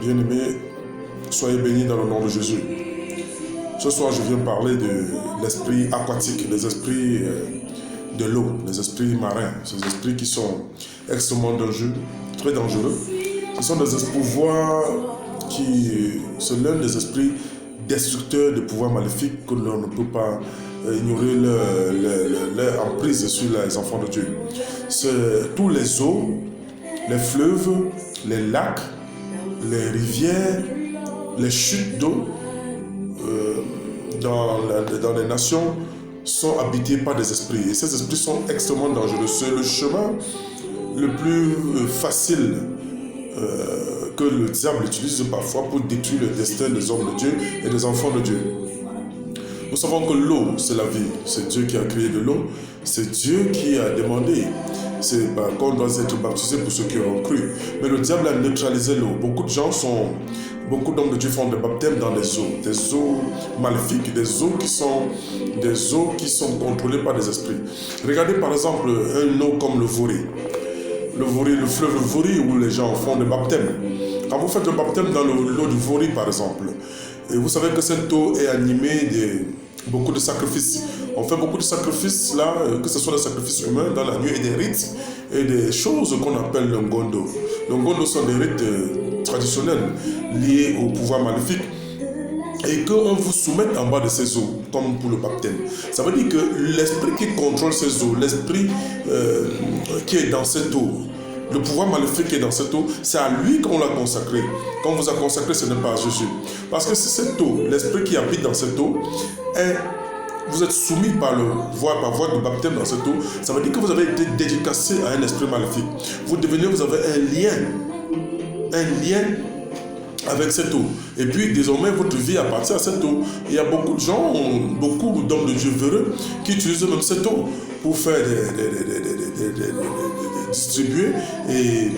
Bien-aimés, soyez bénis dans le nom de Jésus. Ce soir, je viens parler de l'esprit aquatique, les esprits de l'eau, les esprits marins, ces esprits qui sont extrêmement dangereux, très dangereux. Ce sont des pouvoirs qui sont l'un des esprits destructeurs de pouvoirs maléfiques que l'on ne peut pas ignorer leur emprise sur les enfants de Dieu. C'est tous les eaux, les fleuves, les lacs, les rivières, les chutes d'eau dans les nations sont habités par des esprits. Et ces esprits sont extrêmement dangereux. C'est le chemin le plus facile que le diable utilise parfois pour détruire le destin des hommes de Dieu et des enfants de Dieu. Nous savons que l'eau, c'est la vie. C'est Dieu qui a créé de l'eau. C'est Dieu qui a demandé qu'on doit être baptisé pour ceux qui auront cru. Mais le diable a neutralisé l'eau. Beaucoup d'hommes de Dieu font des baptêmes dans des eaux maléfiques, des eaux qui sont contrôlées par des esprits. Regardez par exemple un eau comme le Vori. Le fleuve Vori où les gens font des baptêmes. Quand vous faites un baptême dans l'eau du Vori par exemple, et vous savez que cette eau est animée de beaucoup de sacrifices. On fait beaucoup de sacrifices là, que ce soit des sacrifices humains dans la nuit et des rites et des choses qu'on appelle le ngondo. Le ngondo sont des rites traditionnels liés au pouvoir maléfique et qu'on vous soumette en bas de ces eaux, comme pour le baptême. Ça veut dire que l'esprit qui contrôle ces eaux, l'esprit qui est dans cette eau, le pouvoir maléfique qui est dans cette eau, c'est à lui qu'on l'a consacré. Quand on vous a consacré, ce n'est pas à Jésus. Parce que c'est cette eau, l'esprit qui habite dans cette eau, vous êtes soumis par voie de baptême dans cette eau. Ça veut dire que vous avez été dédicacé à un esprit maléfique. Vous avez un lien avec cette eau. Et puis désormais votre vie appartient à cette eau. Il y a beaucoup de gens, beaucoup d'hommes de Dieu véreux qui utilisent même cette eau pour faire distribuer et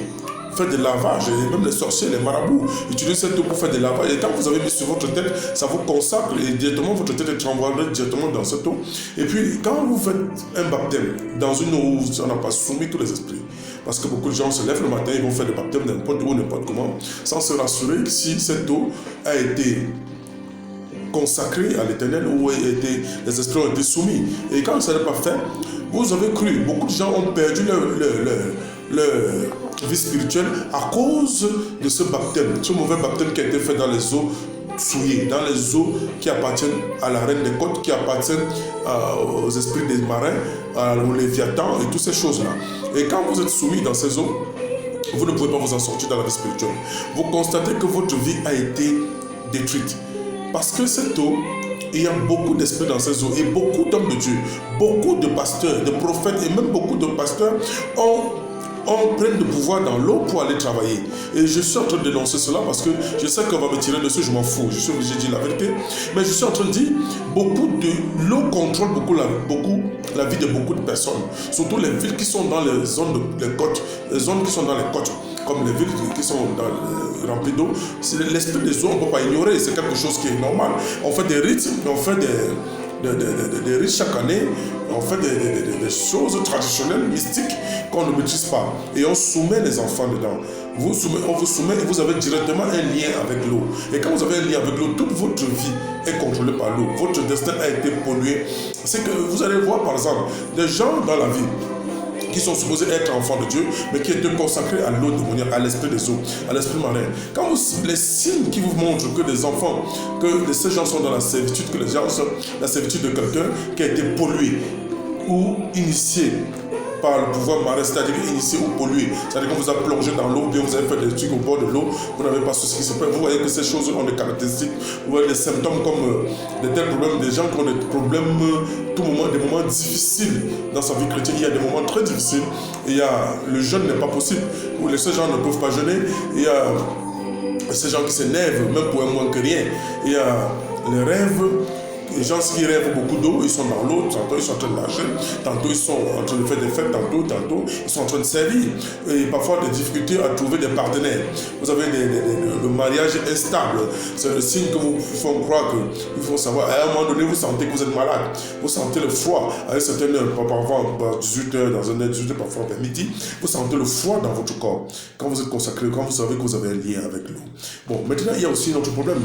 faire des lavages. Et même les sorciers, les marabouts utilisent cette eau pour faire des lavages. Et quand vous avez mis sur votre tête, ça vous consacre et directement votre tête est envoyée directement dans cette eau. Et puis quand vous faites un baptême dans une eau où on n'a pas soumis tous les esprits, parce que beaucoup de gens se lèvent le matin, ils vont faire des baptêmes n'importe où, n'importe comment, sans se rassurer si cette eau a été consacrée à l'Éternel ou les esprits ont été soumis. Et quand ça n'est pas fait, vous avez cru. Beaucoup de gens ont perdu leur vie spirituelle à cause de ce baptême, ce mauvais baptême qui a été fait dans les eaux souillées, dans les eaux qui appartiennent à la reine des côtes, qui appartiennent aux esprits des marins, au Léviathan et toutes ces choses-là. Et quand vous êtes soumis dans ces eaux, vous ne pouvez pas vous en sortir dans la vie spirituelle. Vous constatez que votre vie a été détruite. Parce que cette eau, il y a beaucoup d'esprits dans ces eaux et beaucoup d'hommes de Dieu, beaucoup de pasteurs, de prophètes et même beaucoup de pasteurs prennent de pouvoir dans l'eau pour aller travailler. Et je suis en train de dénoncer cela parce que je sais qu'on va me tirer dessus, je m'en fous, je suis obligé de dire la vérité. Mais je suis en train de dire, l'eau contrôle beaucoup la vie de beaucoup de personnes. Surtout les villes qui sont dans les zones de côtes, les zones qui sont dans les côtes, comme les villes qui sont remplies d'eau. L'esprit des eaux, on ne peut pas ignorer, c'est quelque chose qui est normal. On fait des rites, on fait des rites chaque année, on fait des choses traditionnelles, mystiques qu'on ne maîtrise pas. Et on soumet les enfants dedans. On vous soumet et vous avez directement un lien avec l'eau. Et quand vous avez un lien avec l'eau, toute votre vie est contrôlée par l'eau. Votre destin a été pollué. C'est que vous allez voir par exemple des gens dans la vie qui sont supposés être enfants de Dieu, mais qui étaient consacrés à l'eau démoniaque, à l'esprit des eaux, à l'esprit marin. Quand les signes qui vous montrent que des enfants, que ces gens sont dans la servitude, que les gens sont dans la servitude de quelqu'un qui a été pollué ou initié par le pouvoir marin, c'est-à-dire initié ou pollué, c'est-à-dire qu'on vous a plongé dans l'eau, bien vous avez fait des trucs au bord de l'eau, vous n'avez pas su ce qui se passe. Vous voyez que ces choses ont des caractéristiques, vous voyez des symptômes comme des tels problèmes, des gens qui ont des problèmes, tout moment, des moments difficiles dans sa vie chrétienne. Il y a des moments très difficiles, et le jeûne n'est pas possible, où ces gens ne peuvent pas jeûner, il y a ces gens qui s'énervent, même pour un moins que rien, il y a les rêves Les gens qui rêvent beaucoup d'eau, ils sont dans l'eau, tantôt ils sont en train de nager, tantôt ils sont en train de faire des fêtes, tantôt ils sont en train de servir. Et parfois des difficultés à trouver des partenaires. Vous avez le mariage instable. C'est le signe que vous font croire qu'il faut savoir. À un moment donné, vous sentez que vous êtes malade. Vous sentez le froid à une certaine heure, parfois 18h, dans un heure 18h, parfois vers midi. Vous sentez le froid dans votre corps. Quand vous êtes consacré, quand vous savez que vous avez un lien avec l'eau. Bon, maintenant, il y a aussi un autre problème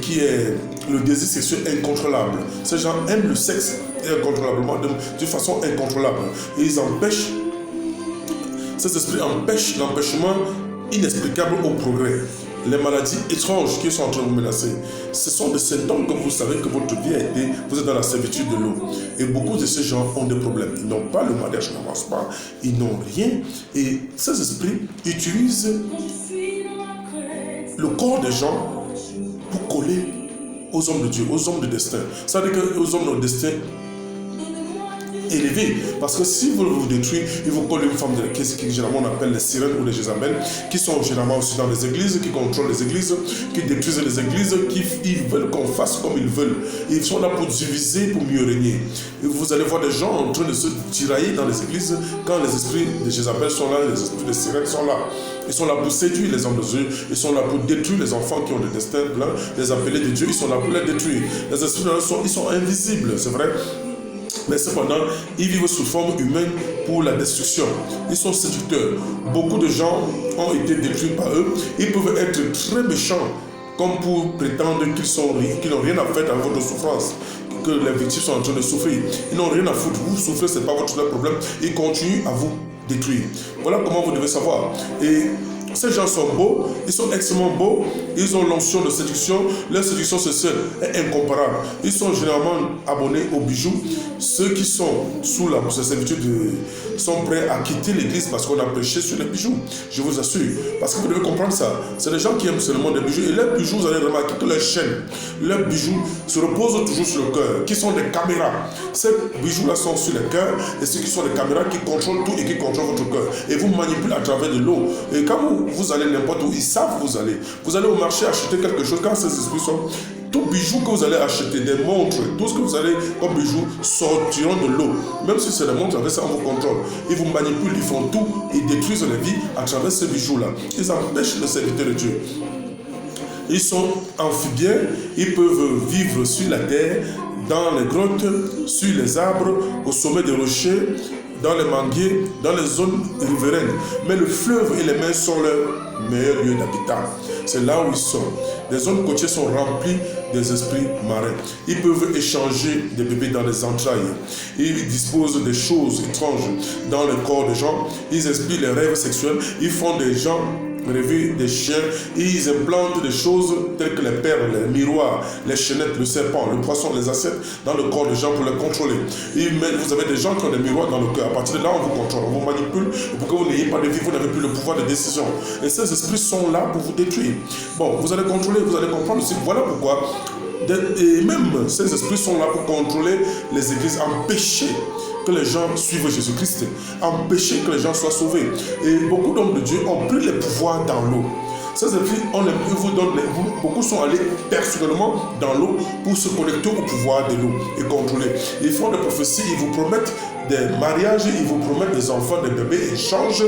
qui est le désir sexuel incontrôlable. Ces gens aiment le sexe incontrôlablement, de façon incontrôlable. Et ils empêchent, ces esprits empêchent l'empêchement inexplicable au progrès. Les maladies étranges qui sont en train de vous menacer, ce sont des symptômes que vous savez que votre vie a été, vous êtes dans la servitude de l'eau. Et beaucoup de ces gens ont des problèmes. Ils n'ont pas le mariage, n'avance pas, ils n'ont rien. Et ces esprits utilisent le corps des gens pour coller aux hommes de Dieu, aux hommes de destin. Ça veut dire qu'aux hommes de destin élevés. Parce que si vous vous détruisez, il vous colle une forme de qui généralement on appelle les sirènes ou les Jézabel, qui sont généralement aussi dans les églises, qui contrôlent les églises, qui détruisent les églises, ils veulent qu'on fasse comme ils veulent. Ils sont là pour diviser, pour mieux régner. Et vous allez voir des gens en train de se tirailler dans les églises quand les esprits de Jézabel sont là, les esprits de sirènes sont là. Ils sont là pour séduire les hommes de Dieu, ils sont là pour détruire les enfants qui ont des destins blancs, les appelés de Dieu, ils sont là pour les détruire. Les esprits ils sont invisibles, c'est vrai. Mais cependant, ils vivent sous forme humaine pour la destruction. Ils sont séducteurs. Beaucoup de gens ont été détruits par eux. Ils peuvent être très méchants, comme pour prétendre qu'ils n'ont rien à faire dans votre souffrance, que les victimes sont en train de souffrir. Ils n'ont rien à foutre. Vous souffrez, ce n'est pas votre problème. Ils continuent à vous détruire. Voilà comment vous devez savoir. Et ces gens sont beaux, ils sont extrêmement beaux, ils ont l'onction de séduction, leur séduction sexuelle est incomparable. Ils sont généralement abonnés aux bijoux. Ceux qui sont sous la servitude sont prêts à quitter l'église parce qu'on a prêché sur les bijoux. Je vous assure. Parce que vous devez comprendre ça. C'est des gens qui aiment seulement des bijoux. Et leurs bijoux, vous allez remarquer que leurs chaînes, leurs bijoux se reposent toujours sur le cœur, qui sont des caméras. Ces bijoux-là sont sur le cœur et ceux qui sont des caméras qui contrôlent tout et qui contrôlent votre cœur. Et vous manipulez à travers de l'eau. Et quand vous allez n'importe où, ils savent où vous allez. Vous allez au marché acheter quelque chose. Quand ces esprits sont... Tout bijou que vous allez acheter, des montres, tout ce que vous allez comme bijoux sortiront de l'eau. Même si c'est des montres, avec ça on vous contrôle. Ils vous manipulent, ils font tout, ils détruisent les vies à travers ces bijoux-là. Ils empêchent le serviteur de Dieu. Ils sont amphibiens, ils peuvent vivre sur la terre, dans les grottes, sur les arbres, au sommet des rochers, dans les manguiers, dans les zones riveraines. Mais le fleuve et les mers sont leurs meilleurs lieux d'habitat. C'est là où ils sont. Les zones côtières sont remplies des esprits marins. Ils peuvent échanger des bébés dans les entrailles. Ils disposent des choses étranges dans le corps des gens. Ils expliquent les rêves sexuels. Ils font des gens rêver des chiens. Ils implantent des choses telles que les perles, les miroirs, les chaînettes, le serpent, le poisson, les assiettes dans le corps des gens pour les contrôler. Vous avez des gens qui ont des miroirs dans le cœur. À partir de là, on vous contrôle, on vous manipule. Et pour que vous n'ayez pas de vie, vous n'avez plus le pouvoir de décision. Et ces esprits sont là pour vous détruire. Bon, vous allez contrôler, vous allez comprendre aussi. Voilà pourquoi. Et même ces esprits sont là pour contrôler les églises, empêcher que les gens suivent Jésus-Christ, empêcher que les gens soient sauvés. Et beaucoup d'hommes de Dieu ont pris les pouvoirs dans l'eau. Ces esprits, beaucoup sont allés personnellement dans l'eau pour se connecter au pouvoir de l'eau et contrôler. Ils font des prophéties, ils vous promettent des mariages, ils vous promettent des enfants, des bébés, ils changent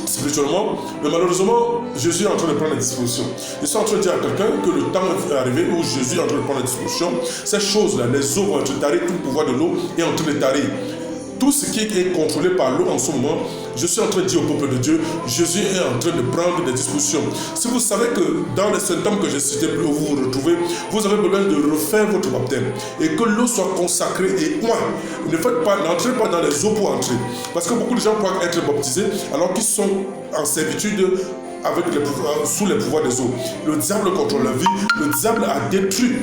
spirituellement, mais malheureusement, Jésus est en train de prendre des dispositions. Ils sont en train de dire à quelqu'un que le temps est arrivé où Jésus est en train de prendre des dispositions. Ces choses-là, les eaux vont être tarées, tout le pouvoir de l'eau est en train de tarer. Tout ce qui est contrôlé par l'eau en ce moment, je suis en train de dire au peuple de Dieu, Jésus est en train de prendre des dispositions. Si vous savez que dans les symptômes que j'ai cités, où vous vous retrouvez, vous avez besoin de refaire votre baptême et que l'eau soit consacrée et n'entrez pas dans les eaux pour entrer. Parce que beaucoup de gens croient être baptisés alors qu'ils sont en servitude sous les pouvoirs des eaux. Le diable contrôle la vie, le diable a détruit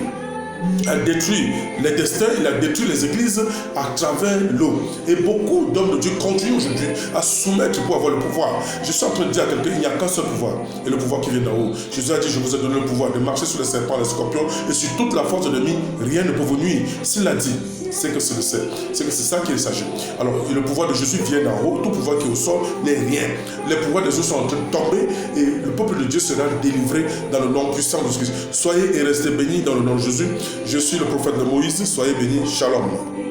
les destins, il a détruit les églises à travers l'eau. Et beaucoup d'hommes de Dieu continuent aujourd'hui à soumettre pour avoir le pouvoir. Je suis en train de dire à quelqu'un, il n'y a qu'un seul pouvoir, et le pouvoir qui vient d'en haut. Jésus a dit, je vous ai donné le pouvoir de marcher sur les serpents, les scorpions, et sur toute la force de l'ennemi, rien ne peut vous nuire. S'il a dit, c'est que c'est ça qu'il s'agit. Alors, le pouvoir de Jésus vient d'en haut, tout pouvoir qui est au sol n'est rien. Les pouvoirs de Dieu sont en train de tomber et le peuple de Dieu sera délivré dans le nom puissant de Jésus. Soyez et restez bénis dans le nom de Jésus. Je suis le prophète de Moïse, soyez bénis, shalom.